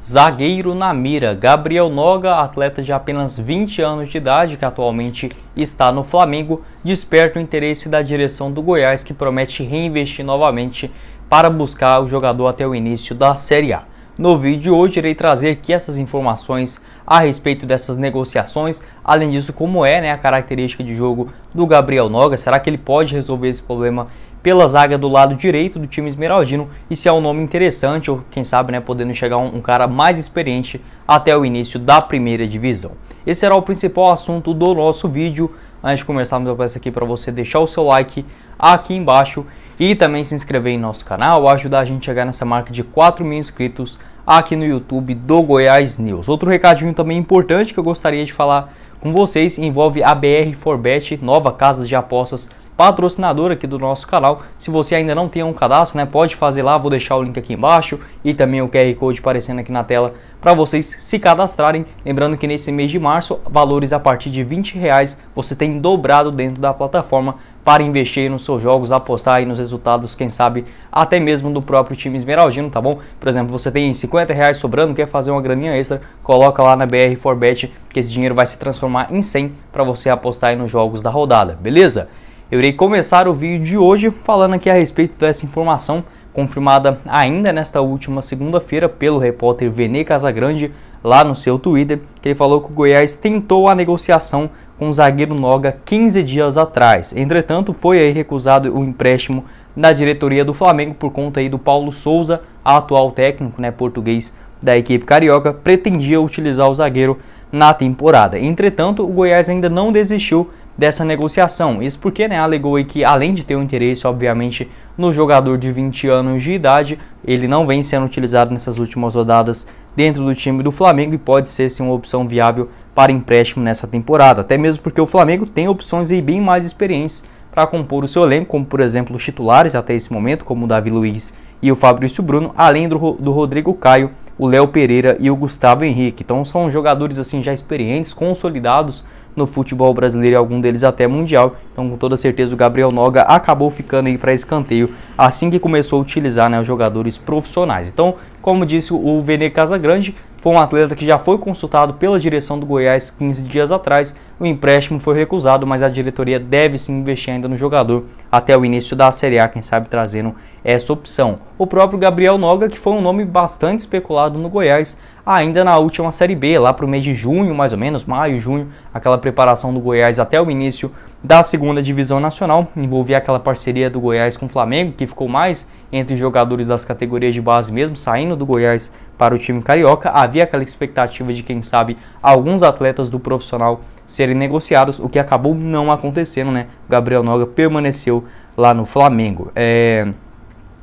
Zagueiro na mira. Gabriel Noga, atleta de apenas 20 anos de idade, que atualmente está no Flamengo, desperta o interesse da direção do Goiás, que promete reinvestir novamente para buscar o jogador até o início da Série A. No vídeo de hoje irei trazer aqui essas informações a respeito dessas negociações, além disso como é a característica de jogo do Gabriel Noga, será que ele pode resolver esse problema pela zaga do lado direito do time esmeraldino e se é um nome interessante ou quem sabe podendo chegar um cara mais experiente até o início da primeira divisão. Esse será o principal assunto do nosso vídeo. Antes de começarmos eu peço aqui para você deixar o seu like aqui embaixo e também se inscrever em nosso canal, ajudar a gente a chegar nessa marca de 4.000 inscritos aqui no YouTube do Goiás News. Outro recadinho também importante que eu gostaria de falar com vocês envolve a BR4Bet, nova casa de apostas patrocinadora aqui do nosso canal. Se você ainda não tem um cadastro, pode fazer lá, vou deixar o link aqui embaixo e também o QR Code aparecendo aqui na tela para vocês se cadastrarem. Lembrando que nesse mês de março, valores a partir de R$20 você tem dobrado dentro da plataforma para investir nos seus jogos, apostar aí nos resultados, quem sabe até mesmo do próprio time esmeraldino, tá bom? Por exemplo, você tem R$50 sobrando, quer fazer uma graninha extra, coloca lá na BR4Bet que esse dinheiro vai se transformar em 100 para você apostar aí nos jogos da rodada, beleza? Eu irei começar o vídeo de hoje falando aqui a respeito dessa informação confirmada ainda nesta última segunda-feira pelo repórter Vene Casagrande lá no seu Twitter, que ele falou que o Goiás tentou a negociação com o zagueiro Noga 15 dias atrás. Entretanto, foi aí recusado o empréstimo da diretoria do Flamengo por conta aí do Paulo Souza, atual técnico português da equipe carioca, pretendia utilizar o zagueiro na temporada. Entretanto, o Goiás ainda não desistiu dessa negociação. Isso porque alegou aí que, além de ter um interesse, obviamente, no jogador de 20 anos de idade, ele não vem sendo utilizado nessas últimas rodadas dentro do time do Flamengo e pode ser sim uma opção viável para empréstimo nessa temporada. Até mesmo porque o Flamengo tem opções aí bem mais experientes para compor o seu elenco, como por exemplo os titulares até esse momento, como o Davi Luiz e o Fabrício Bruno, além do Rodrigo Caio, o Léo Pereira e o Gustavo Henrique. Então são jogadores assim já experientes, consolidados no futebol brasileiro e algum deles até mundial. Então com toda certeza o Gabriel Noga acabou ficando aí para escanteio assim que começou a utilizar os jogadores profissionais. Então, como disse o Vene Casagrande, foi um atleta que já foi consultado pela direção do Goiás 15 dias atrás. O empréstimo foi recusado, mas a diretoria deve sim investir ainda no jogador até o início da Série A, quem sabe trazendo essa opção. O próprio Gabriel Noga, que foi um nome bastante especulado no Goiás, ainda na última Série B, lá para o mês de junho, mais ou menos, maio, junho, aquela preparação do Goiás até o início da segunda divisão nacional, envolvia aquela parceria do Goiás com o Flamengo, que ficou mais entre jogadores das categorias de base mesmo, saindo do Goiás para o time carioca. Havia aquela expectativa de, quem sabe, alguns atletas do profissional serem negociados, o que acabou não acontecendo, O Gabriel Noga permaneceu lá no Flamengo.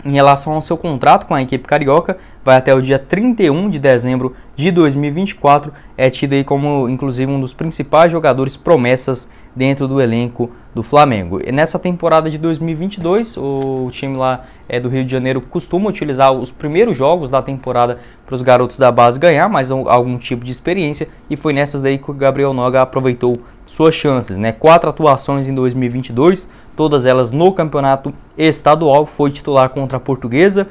Em relação ao seu contrato com a equipe carioca, vai até o dia 31 de dezembro de 2024, é tido aí como inclusive um dos principais jogadores promessas dentro do elenco do Flamengo. E nessa temporada de 2022, o time lá do Rio de Janeiro costuma utilizar os primeiros jogos da temporada para os garotos da base ganhar mais algum tipo de experiência, e foi nessas daí que o Gabriel Noga aproveitou suas chances, 4 atuações em 2022, todas elas no campeonato estadual. Foi titular contra a Portuguesa,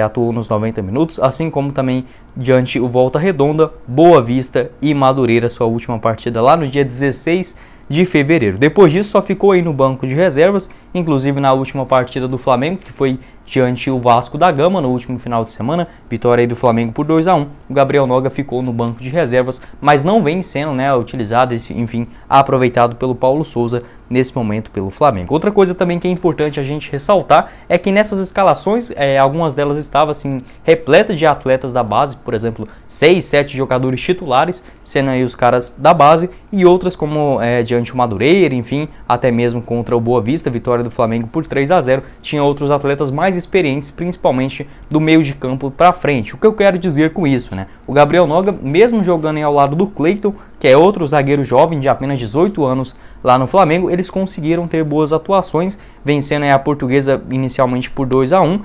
atuou nos 90 minutos, assim como também diante o Volta Redonda, Boa Vista e Madureira, sua última partida lá no dia 16 de fevereiro. Depois disso só ficou aí no banco de reservas, inclusive na última partida do Flamengo, que foi diante o Vasco da Gama no último final de semana, vitória aí do Flamengo por 2-1. O Gabriel Noga ficou no banco de reservas, mas não vem sendo utilizado, enfim, aproveitado pelo Paulo Souza nesse momento pelo Flamengo. Outra coisa também que é importante a gente ressaltar é que nessas escalações, algumas delas estavam assim repletas de atletas da base, por exemplo, 6, 7 jogadores titulares, sendo aí os caras da base, e outras como diante o Madureira, enfim, até mesmo contra o Boa Vista, vitória do Flamengo por 3-0, tinha outros atletas mais experientes, principalmente do meio de campo para frente. O que eu quero dizer com isso, O Gabriel Noga, mesmo jogando ao lado do Cleiton, que é outro zagueiro jovem de apenas 18 anos lá no Flamengo, eles conseguiram ter boas atuações, vencendo a Portuguesa inicialmente por 2-1,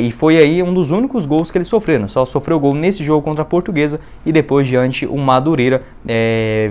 e foi aí um dos únicos gols que eles sofreram. Só sofreu gol nesse jogo contra a Portuguesa e depois diante o Madureira,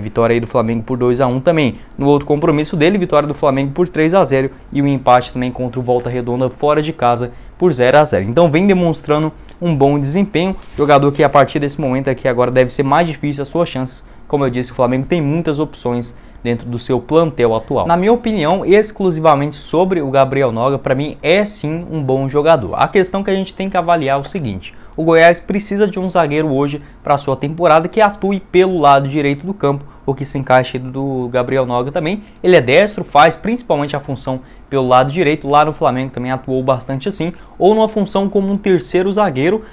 vitória aí do Flamengo por 2-1 também. No outro compromisso dele, vitória do Flamengo por 3-0 e o empate também contra o Volta Redonda fora de casa por 0-0. Então vem demonstrando um bom desempenho, jogador que a partir desse momento aqui agora deve ser mais difícil as suas chances. Como eu disse, o Flamengo tem muitas opções dentro do seu plantel atual. Na minha opinião, exclusivamente sobre o Gabriel Noga, para mim é sim um bom jogador. A questão que a gente tem que avaliar é o seguinte: o Goiás precisa de um zagueiro hoje para a sua temporada que atue pelo lado direito do campo, o que se encaixa do Gabriel Noga também. Ele é destro, faz principalmente a função pelo lado direito, lá no Flamengo também atuou bastante assim, ou numa função como um terceiro zagueiro,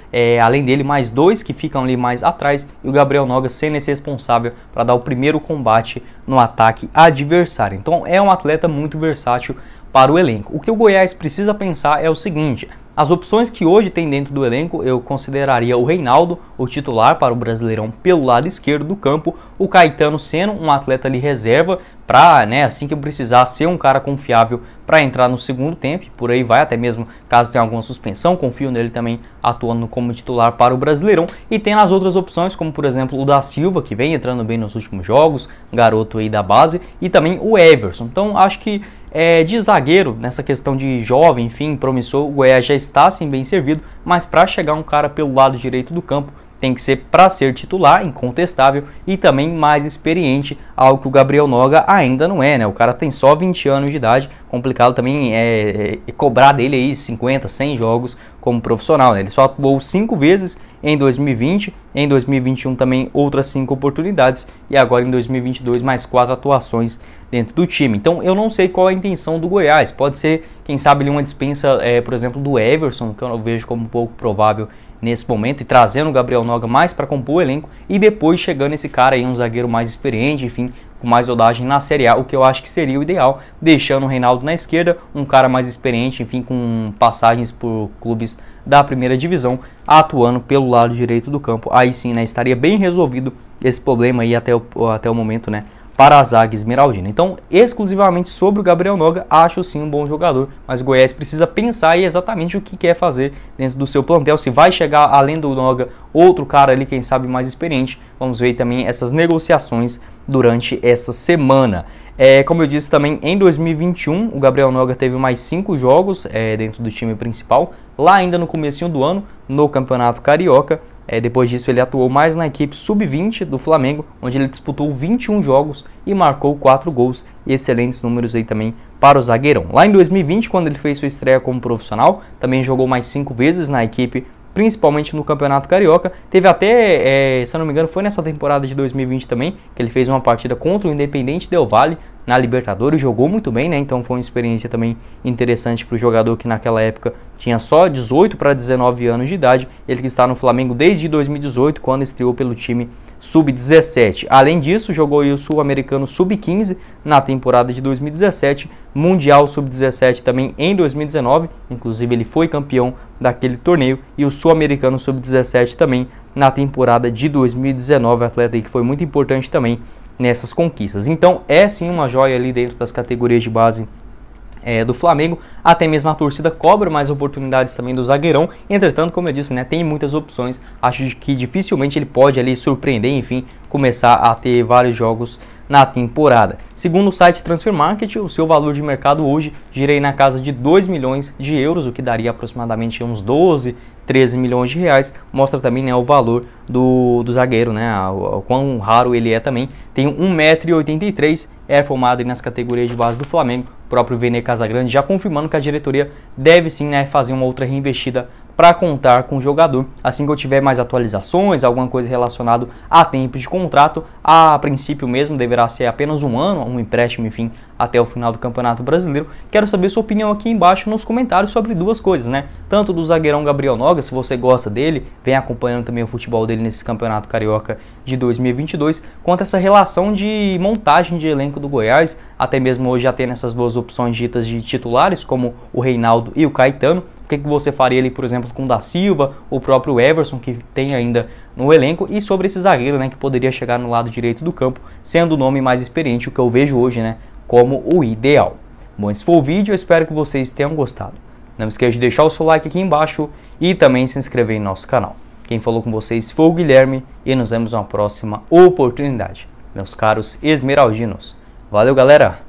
além dele mais dois que ficam ali mais atrás, e o Gabriel Noga sendo esse responsável para dar o primeiro combate no ataque adversário. Então é um atleta muito versátil para o elenco. O que o Goiás precisa pensar é o seguinte: as opções que hoje tem dentro do elenco, eu consideraria o Reinaldo, o titular para o Brasileirão pelo lado esquerdo do campo, o Caetano sendo um atleta ali reserva para, assim que eu precisar, ser um cara confiável para entrar no segundo tempo, por aí vai, até mesmo caso tenha alguma suspensão, confio nele também atuando como titular para o Brasileirão. E tem as outras opções, como por exemplo o da Silva, que vem entrando bem nos últimos jogos, garoto aí da base, e também o Everson. Então acho que de zagueiro, nessa questão de jovem, enfim, promissor, o Goiás já está assim bem servido, mas para chegar um cara pelo lado direito do campo, tem que ser para ser titular, incontestável, e também mais experiente, algo que o Gabriel Noga ainda não é, né? O cara tem só 20 anos de idade, complicado também cobrar dele aí 50, 100 jogos como profissional, né? Ele só atuou 5 vezes em 2020, em 2021 também outras 5 oportunidades, e agora em 2022 mais 4 atuações dentro do time. Então eu não sei qual é a intenção do Goiás, pode ser, quem sabe, ali uma dispensa, por exemplo, do Everson, que eu vejo como um pouco provável nesse momento, e trazendo o Gabriel Noga mais para compor o elenco, e depois chegando esse cara aí, um zagueiro mais experiente, enfim, com mais rodagem na Série A, o que eu acho que seria o ideal, deixando o Reinaldo na esquerda, um cara mais experiente, enfim, com passagens por clubes da primeira divisão, atuando pelo lado direito do campo. Aí sim, né, estaria bem resolvido esse problema aí até o momento, né, para a zaga esmeraldina. Então, exclusivamente sobre o Gabriel Noga, acho sim um bom jogador, mas o Goiás precisa pensar aí exatamente o que quer fazer dentro do seu plantel, se vai chegar além do Noga outro cara ali, quem sabe mais experiente. Vamos ver também essas negociações durante essa semana. Como eu disse também, em 2021 o Gabriel Noga teve mais 5 jogos dentro do time principal, lá ainda no comecinho do ano, no Campeonato Carioca. Depois disso ele atuou mais na equipe sub-20 do Flamengo, onde ele disputou 21 jogos e marcou 4 gols, excelentes números aí também para o zagueirão. Lá em 2020, quando ele fez sua estreia como profissional, também jogou mais 5 vezes na equipe, principalmente no Campeonato Carioca. Teve até, se eu não me engano, foi nessa temporada de 2020 também, que ele fez uma partida contra o Independente Del Valle na Libertadores, jogou muito bem, né? Então foi uma experiência também interessante para o jogador que naquela época tinha só 18 para 19 anos de idade, ele que está no Flamengo desde 2018, quando estreou pelo time Sub-17. Além disso, jogou o Sul-Americano Sub-15 na temporada de 2017, Mundial Sub-17 também em 2019, inclusive ele foi campeão daquele torneio, e o Sul-Americano Sub-17 também na temporada de 2019, atleta aí que foi muito importante também nessas conquistas. Então é sim uma joia ali dentro das categorias de base do Flamengo. Até mesmo a torcida cobra mais oportunidades também do zagueirão. Entretanto, como eu disse, né, tem muitas opções. Acho que dificilmente ele pode ali surpreender, enfim, começar a ter vários jogos na temporada. Segundo o site Transfer Market, o seu valor de mercado hoje gira aí na casa de 2 milhões de euros, o que daria aproximadamente uns 12, 13 milhões de reais. Mostra também, né, o valor do zagueiro, né, o quão raro ele é também. Tem 1,83 m, é formado nas categorias de base do Flamengo. O próprio Vene Casagrande já confirmando que a diretoria deve sim, né, fazer uma outra reinvestida para contar com o jogador. Assim que eu tiver mais atualizações, alguma coisa relacionada a tempo de contrato, a princípio mesmo deverá ser apenas um ano, um empréstimo, enfim, até o final do Campeonato Brasileiro. Quero saber sua opinião aqui embaixo nos comentários sobre duas coisas, né? Tanto do zagueirão Gabriel Noga, se você gosta dele, vem acompanhando também o futebol dele nesse Campeonato Carioca de 2022, quanto essa relação de montagem de elenco do Goiás, até mesmo hoje já tendo essas duas opções ditas de titulares, como o Reinaldo e o Caetano. O que você faria ali, por exemplo, com o da Silva, o próprio Everson, que tem ainda no elenco, e sobre esse zagueiro, né, que poderia chegar no lado direito do campo, sendo o nome mais experiente, o que eu vejo hoje, né, como o ideal. Bom, esse foi o vídeo, eu espero que vocês tenham gostado. Não esqueça de deixar o seu like aqui embaixo e também se inscrever em nosso canal. Quem falou com vocês foi o Guilherme e nos vemos numa próxima oportunidade, meus caros esmeraldinos. Valeu, galera!